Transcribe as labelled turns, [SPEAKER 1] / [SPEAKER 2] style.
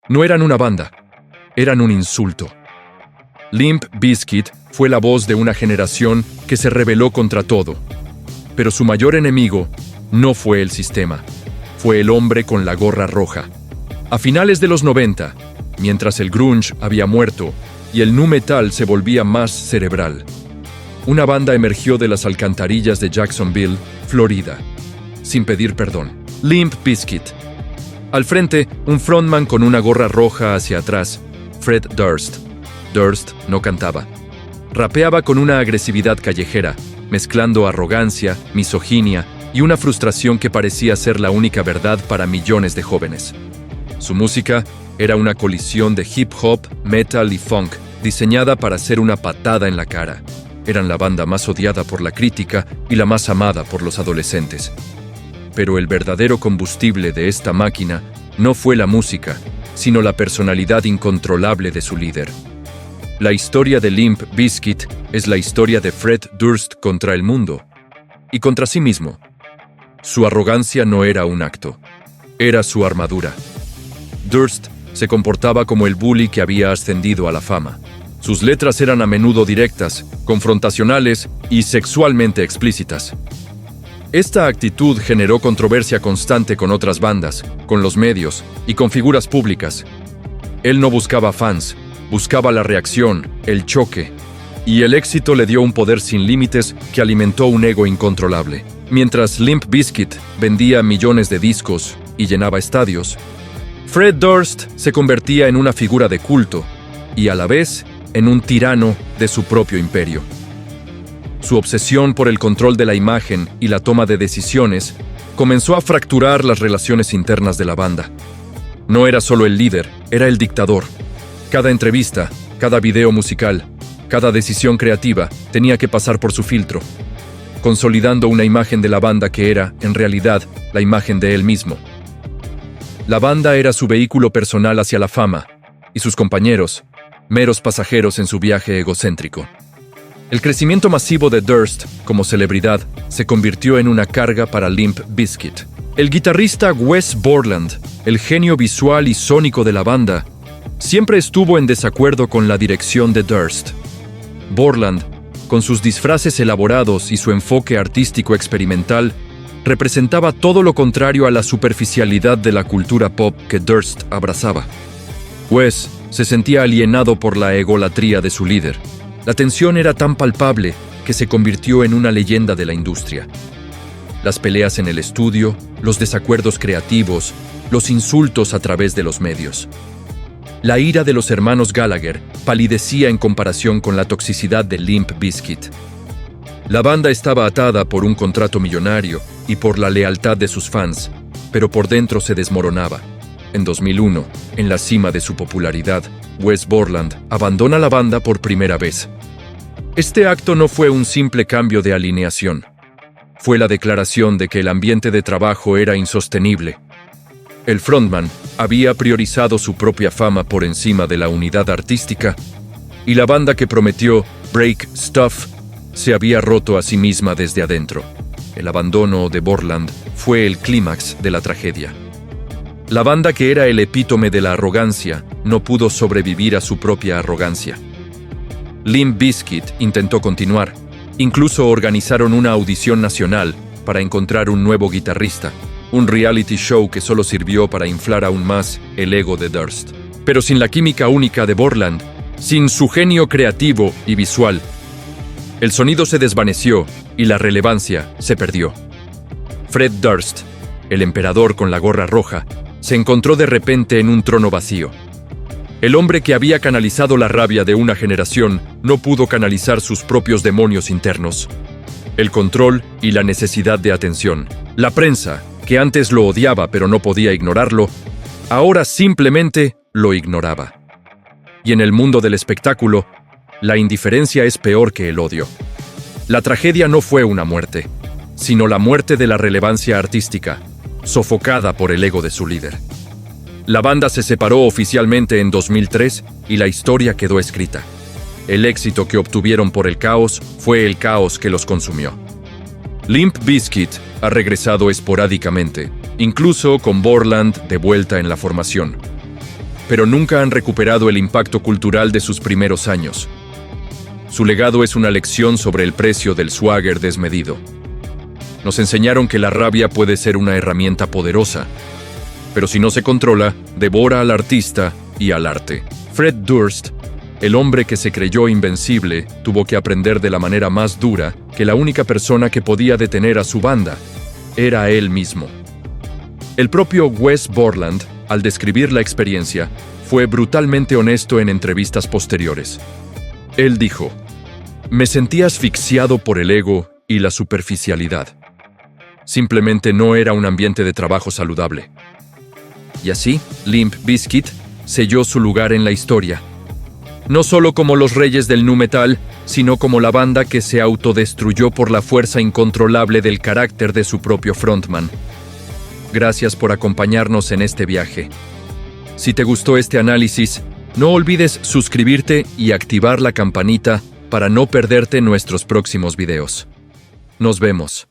[SPEAKER 1] No eran una banda, eran un insulto. Limp Bizkit fue la voz de una generación que se rebeló contra todo. Pero su mayor enemigo no fue el sistema, fue el hombre con la gorra roja. A finales de los 90, mientras el grunge había muerto y el nu metal se volvía más cerebral, una banda emergió de las alcantarillas de Jacksonville, Florida, sin pedir perdón. Limp Bizkit. Al frente, un frontman con una gorra roja hacia atrás, Fred Durst. Durst no cantaba. Rapeaba con una agresividad callejera, mezclando arrogancia, misoginia y una frustración que parecía ser la única verdad para millones de jóvenes. Su música era una colisión de hip hop, metal y funk, diseñada para ser una patada en la cara. Eran la banda más odiada por la crítica y la más amada por los adolescentes. Pero el verdadero combustible de esta máquina no fue la música, sino la personalidad incontrolable de su líder. La historia de Limp Bizkit es la historia de Fred Durst contra el mundo y contra sí mismo. Su arrogancia no era un acto, era su armadura. Durst se comportaba como el bully que había ascendido a la fama. Sus letras eran a menudo directas, confrontacionales y sexualmente explícitas. Esta actitud generó controversia constante con otras bandas, con los medios y con figuras públicas. Él no buscaba fans, buscaba la reacción, el choque, y el éxito le dio un poder sin límites que alimentó un ego incontrolable. Mientras Limp Bizkit vendía millones de discos y llenaba estadios, Fred Durst se convertía en una figura de culto y a la vez en un tirano de su propio imperio. Su obsesión por el control de la imagen y la toma de decisiones comenzó a fracturar las relaciones internas de la banda. No era solo el líder, era el dictador. Cada entrevista, cada video musical, cada decisión creativa tenía que pasar por su filtro, consolidando una imagen de la banda que era, en realidad, la imagen de él mismo. La banda era su vehículo personal hacia la fama, y sus compañeros, meros pasajeros en su viaje egocéntrico. El crecimiento masivo de Durst como celebridad se convirtió en una carga para Limp Bizkit. El guitarrista Wes Borland, el genio visual y sónico de la banda, siempre estuvo en desacuerdo con la dirección de Durst. Borland, con sus disfraces elaborados y su enfoque artístico experimental, representaba todo lo contrario a la superficialidad de la cultura pop que Durst abrazaba. Wes se sentía alienado por la egolatría de su líder. La tensión era tan palpable que se convirtió en una leyenda de la industria. Las peleas en el estudio, los desacuerdos creativos, los insultos a través de los medios. La ira de los hermanos Gallagher palidecía en comparación con la toxicidad de Limp Bizkit. La banda estaba atada por un contrato millonario y por la lealtad de sus fans, pero por dentro se desmoronaba. En 2001, en la cima de su popularidad, Wes Borland abandona la banda por primera vez. Este acto no fue un simple cambio de alineación. Fue la declaración de que el ambiente de trabajo era insostenible. El frontman había priorizado su propia fama por encima de la unidad artística, y la banda que prometió Break Stuff se había roto a sí misma desde adentro. El abandono de Borland fue el clímax de la tragedia. La banda que era el epítome de la arrogancia no pudo sobrevivir a su propia arrogancia. Limp Bizkit intentó continuar. Incluso organizaron una audición nacional para encontrar un nuevo guitarrista, un reality show que solo sirvió para inflar aún más el ego de Durst. Pero sin la química única de Borland, sin su genio creativo y visual, el sonido se desvaneció y la relevancia se perdió. Fred Durst, el emperador con la gorra roja, se encontró de repente en un trono vacío. El hombre que había canalizado la rabia de una generación no pudo canalizar sus propios demonios internos. El control y la necesidad de atención. La prensa, que antes lo odiaba pero no podía ignorarlo, ahora simplemente lo ignoraba. Y en el mundo del espectáculo, la indiferencia es peor que el odio. La tragedia no fue una muerte, sino la muerte de la relevancia artística, sofocada por el ego de su líder. La banda se separó oficialmente en 2003 y la historia quedó escrita. El éxito que obtuvieron por el caos fue el caos que los consumió. Limp Bizkit ha regresado esporádicamente, incluso con Borland de vuelta en la formación. pero nunca han recuperado el impacto cultural de sus primeros años. Su legado es una lección sobre el precio del swagger desmedido. Nos enseñaron que la rabia puede ser una herramienta poderosa, pero si no se controla, devora al artista y al arte. Fred Durst, el hombre que se creyó invencible, tuvo que aprender de la manera más dura que la única persona que podía detener a su banda era él mismo. El propio Wes Borland, al describir la experiencia, fue brutalmente honesto en entrevistas posteriores. Él dijo: "Me sentí asfixiado por el ego y la superficialidad. Simplemente no era un ambiente de trabajo saludable". Y así, Limp Bizkit selló su lugar en la historia. No solo como los reyes del nu metal, sino como la banda que se autodestruyó por la fuerza incontrolable del carácter de su propio frontman. Gracias por acompañarnos en este viaje. Si te gustó este análisis, no olvides suscribirte y activar la campanita para no perderte nuestros próximos videos. Nos vemos.